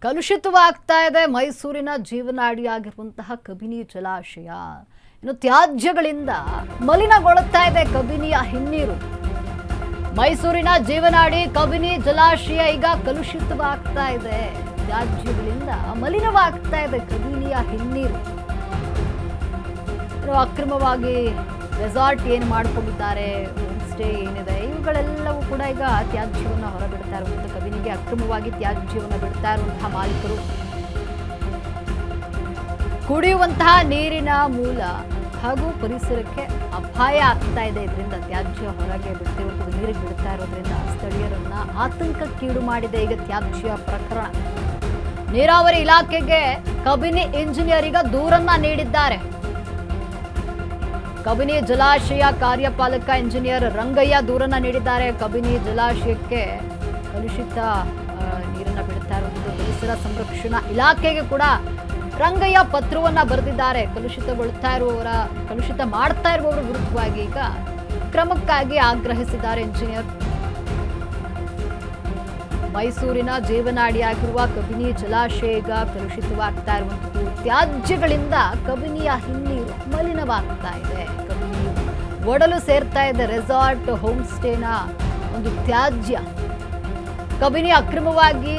ಕಲುಷಿತವಾಗ್ತಾ ಇದೆ ಮೈಸೂರಿನ ಜೀವನಾಡಿಯಾಗಿರುವಂತಹ ಕಬಿನಿ ಜಲಾಶಯ. ಇನ್ನು ತ್ಯಾಜ್ಯಗಳಿಂದ ಮಲಿನಗೊಳ್ಳುತ್ತಾ ಇದೆ ಕಬಿನಿಯ ಹಿನ್ನೀರು. ಮೈಸೂರಿನ ಜೀವನಾಡಿ ಕಬಿನಿ ಜಲಾಶಯ ಈಗ ಕಲುಷಿತವಾಗ್ತಾ ಇದೆ. ತ್ಯಾಜ್ಯಗಳಿಂದ ಮಲಿನವಾಗ್ತಾ ಇದೆ ಕಬಿನಿಯ ಹಿನ್ನೀರು. ಅಕ್ರಮವಾಗಿ ರೆಸಾರ್ಟ್ ಏನು ಮಾಡಿಕೊಂಡಿದ್ದಾರೆ, ಹೋಮ್ ಸ್ಟೇ ಏನಿದೆ, ಇವುಗಳೆಲ್ಲವೂ ಕೂಡ ಈಗ ತ್ಯಾಜ್ಯವನ್ನು ಹೊರಬಿಡ್ತಾ ಇರುವಂತಹ ಕಬಿನಿಗೆ ಅಕ್ರಮವಾಗಿ ತ್ಯಾಜ್ಯವನ್ನು ಬಿಡ್ತಾ ಇರುವಂತಹ ಮಾಲೀಕರು. ಕುಡಿಯುವಂತಹ ನೀರಿನ ಮೂಲ ಹಾಗೂ ಪರಿಸರಕ್ಕೆ ಅಪಾಯ ಆಗ್ತಾ ಇದೆ. ಇದರಿಂದ ತ್ಯಾಜ್ಯ ಹೊರಗೆ ಬಿಡ್ತಿರುವಂಥದ್ದು ನೀರಿಗೆ ಬಿಡ್ತಾ ಇರೋದ್ರಿಂದ ಸ್ಥಳೀಯರನ್ನ ಆತಂಕಕ್ಕೀಡು ಮಾಡಿದೆ ಈಗ ತ್ಯಾಜ್ಯ ಪ್ರಕರಣ. ನೀರಾವರಿ ಇಲಾಖೆಗೆ ಕಬಿನಿ ಇಂಜಿನಿಯರ್ ಈಗ ದೂರನ್ನ ನೀಡಿದ್ದಾರೆ. ಕಬಿನಿ ಜಲಾಶಯ ಕಾರ್ಯಪಾಲಕ ಇಂಜಿನಿಯರ್ ರಂಗಯ್ಯ ದೂರನ್ನ ನೀಡಿದ್ದಾರೆ. ಕಬಿನಿ ಜಲಾಶಯಕ್ಕೆ ಕಲುಷಿತ ನೀರನ್ನ ಬಿಡ್ತಾ ಇರುವುದು ಪರಿಸರ ಸಂರಕ್ಷಣಾ ಇಲಾಖೆಗೆ ಕೂಡ ರಂಗಯ್ಯ ಪತ್ರವನ್ನ ಬರೆದಿದ್ದಾರೆ. ಕಲುಷಿತ ಮಾಡ್ತಾ ಇರುವವರ ವಿರುದ್ಧವಾಗಿ ಈಗ ಕ್ರಮಕ್ಕಾಗಿ ಆಗ್ರಹಿಸಿದ್ದಾರೆ ಇಂಜಿನಿಯರ್. ಮೈಸೂರಿನ ಜೀವನಾಡಿಯಾಗಿರುವ ಕಬಿನಿ ಜಲಾಶಯ ಈಗ ಕಲುಷಿತವಾಗ್ತಾ ಇರುವಂಥದ್ದು. ತ್ಯಾಜ್ಯಗಳಿಂದ ಕಬಿನಿಯ ಹಿನ್ನೀರು ಮಲಿನವಾಗ್ತಾ ಇದೆ. ಕಬಿನಿ ಒಡಲು ಸೇರ್ತಾ ಇದೆ ರೆಸಾರ್ಟ್ ಹೋಮ್ ಸ್ಟೇನ ಒಂದು ತ್ಯಾಜ್ಯ. ಕಬಿನಿಗೆ ಅಕ್ರಮವಾಗಿ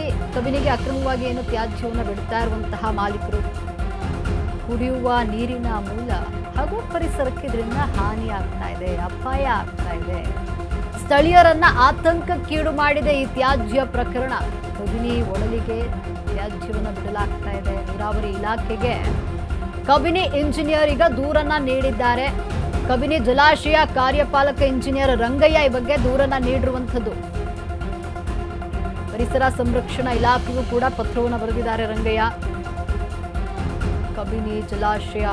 ಏನು ತ್ಯಾಜ್ಯವನ್ನು ಬಿಡ್ತಾ ಇರುವಂತಹ ಮಾಲೀಕರು. ಕುಡಿಯುವ ನೀರಿನ ಮೂಲ ಹಾಗೂ ಪರಿಸರಕ್ಕೆ ಇದರಿಂದ ಹಾನಿ ಆಗ್ತಾ ಇದೆ, ಅಪಾಯ ಆಗ್ತಾ ಇದೆ. ಸ್ಥಳೀಯರನ್ನ ಆತಂಕಕ್ಕೀಡು ಮಾಡಿದೆ ಈ ತ್ಯಾಜ್ಯ ಪ್ರಕರಣ. ಕಬಿನಿ ಒಡಲಿಗೆ ತ್ಯಾಜ್ಯವನ್ನು ಬಿಡಲಾಗ್ತಾ ಇದೆ. ನೀರಾವರಿ ಇಲಾಖೆಗೆ ಕಬಿನಿ ಇಂಜಿನಿಯರ್ ಈಗ ದೂರನ್ನ ನೀಡಿದ್ದಾರೆ. ಕಬಿನಿ ಜಲಾಶಯ ಕಾರ್ಯಪಾಲಕ ಇಂಜಿನಿಯರ್ ರಂಗಯ್ಯ ಈ ಬಗ್ಗೆ ದೂರನ್ನ ನೀಡಿರುವಂಥದ್ದು. ಪರಿಸರ ಸಂರಕ್ಷಣಾ ಇಲಾಖೆಗೂ ಕೂಡ ಪತ್ರವನ್ನು ಬರೆದಿದ್ದಾರೆ ರಂಗಯ್ಯ. ಕಬಿನಿ ಜಲಾಶಯ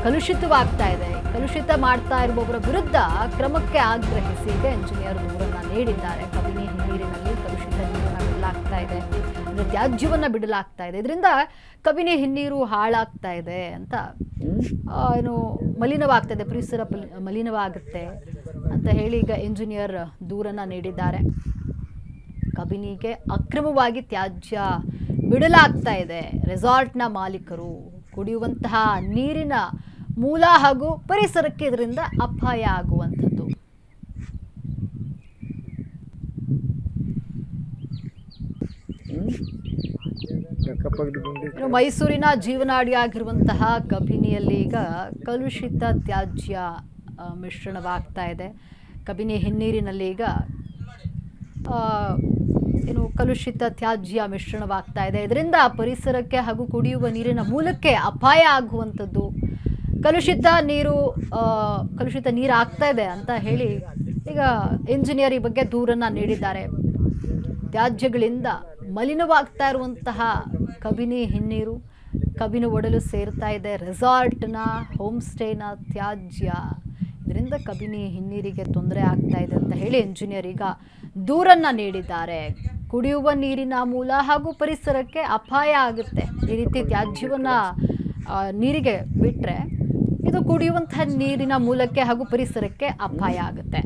ಕಲುಷಿತವಾಗ್ತಾ ಇದೆ, ಕಲುಷಿತ ಮಾಡ್ತಾ ಇರುವವರ ವಿರುದ್ಧ ಕ್ರಮಕ್ಕೆ ಆಗ್ರಹಿಸಿ ಈಗ ಇಂಜಿನಿಯರ್ ದೂರನ್ನ ನೀಡಿದ್ದಾರೆ. ಕಬಿನಿ ಹಿನ್ನೀರಿನಲ್ಲಿ ಕಲುಷಿತ ನೀರನ್ನು ಬಿಡಲಾಗ್ತಾ ಇದೆ, ಅಂದ್ರೆ ತ್ಯಾಜ್ಯವನ್ನ ಬಿಡಲಾಗ್ತಾ ಇದೆ. ಇದರಿಂದ ಕಬಿನಿ ಹಿನ್ನೀರು ಹಾಳಾಗ್ತಾ ಇದೆ ಅಂತ ಏನು ಮಲಿನವಾಗ್ತಾ ಇದೆ, ಪರಿಸರ ಮಲಿನವಾಗುತ್ತೆ ಅಂತ ಹೇಳಿ ಈಗ ಇಂಜಿನಿಯರ್ ದೂರನ್ನ ನೀಡಿದ್ದಾರೆ. ಕಬಿನಿಗೆ ಅಕ್ರಮವಾಗಿ ತ್ಯಾಜ್ಯ ಬಿಡಲಾಗ್ತಾ ಇದೆ. ರೆಸಾರ್ಟ್ನ ಮಾಲೀಕರು ಕುಡಿಯುವಂತಹ ನೀರಿನ ಮೂಲ ಹಾಗೂ ಪರಿಸರಕ್ಕೆ ಇದರಿಂದ ಅಪಾಯ ಆಗುವಂಥದ್ದು. ಮೈಸೂರಿನ ಜೀವನಾಡಿಯಾಗಿರುವಂತಹ ಕಬಿನಿಯಲ್ಲಿ ಈಗ ಕಲುಷಿತ ತ್ಯಾಜ್ಯ ಮಿಶ್ರಣವಾಗ್ತಾ ಇದೆ. ಕಬಿನಿ ಹಿನ್ನೀರಿನಲ್ಲಿ ಈಗ ಕಲುಷಿತ ತ್ಯಾಜ್ಯ ಮಿಶ್ರಣವಾಗ್ತಾ ಇದೆ. ಇದರಿಂದ ಪರಿಸರಕ್ಕೆ ಹಾಗೂ ಕುಡಿಯುವ ನೀರಿನ ಮೂಲಕ್ಕೆ ಅಪಾಯ ಆಗುವಂಥದ್ದು. ಕಲುಷಿತ ನೀರು ಆಗ್ತಾ ಇದೆ ಅಂತ ಹೇಳಿ ಈಗ ಇಂಜಿನಿಯರ್ ಈ ಬಗ್ಗೆ ದೂರನ್ನ ನೀಡಿದ್ದಾರೆ. ತ್ಯಾಜ್ಯಗಳಿಂದ ಮಲಿನವಾಗ್ತಾ ಇರುವಂತಹ ಕಬಿನಿ ಹಿನ್ನೀರು ಕಬಿನಿ ಒಡಲು ಸೇರ್ತಾ ಇದೆ ರೆಸಾರ್ಟ್ನ ಹೋಮ್ ಸ್ಟೇನ ತ್ಯಾಜ್ಯ. ಇದರಿಂದ ಕಬಿನಿ ಹಿನ್ನೀರಿಗೆ ತೊಂದರೆ ಆಗ್ತಾ ಇದೆ ಅಂತ ಹೇಳಿ ಇಂಜಿನಿಯರ್ ಈಗ ದೂರನ್ನ ನೀಡಿದ್ದಾರೆ. ಕುಡಿಯುವ ನೀರಿನ ಮೂಲ ಹಾಗೂ ಪರಿಸರಕ್ಕೆ ಅಪಾಯ ಆಗುತ್ತೆ. ಈ ರೀತಿ ತ್ಯಾಜ್ಯವನ್ನ ನೀರಿಗೆ ಬಿಟ್ಟರೆ ಇದು ಕುಡಿಯುವಂತಹ ನೀರಿನ ಮೂಲಕ್ಕೆ ಹಾಗೂ ಪರಿಸರಕ್ಕೆ ಅಪಾಯ ಆಗುತ್ತೆ.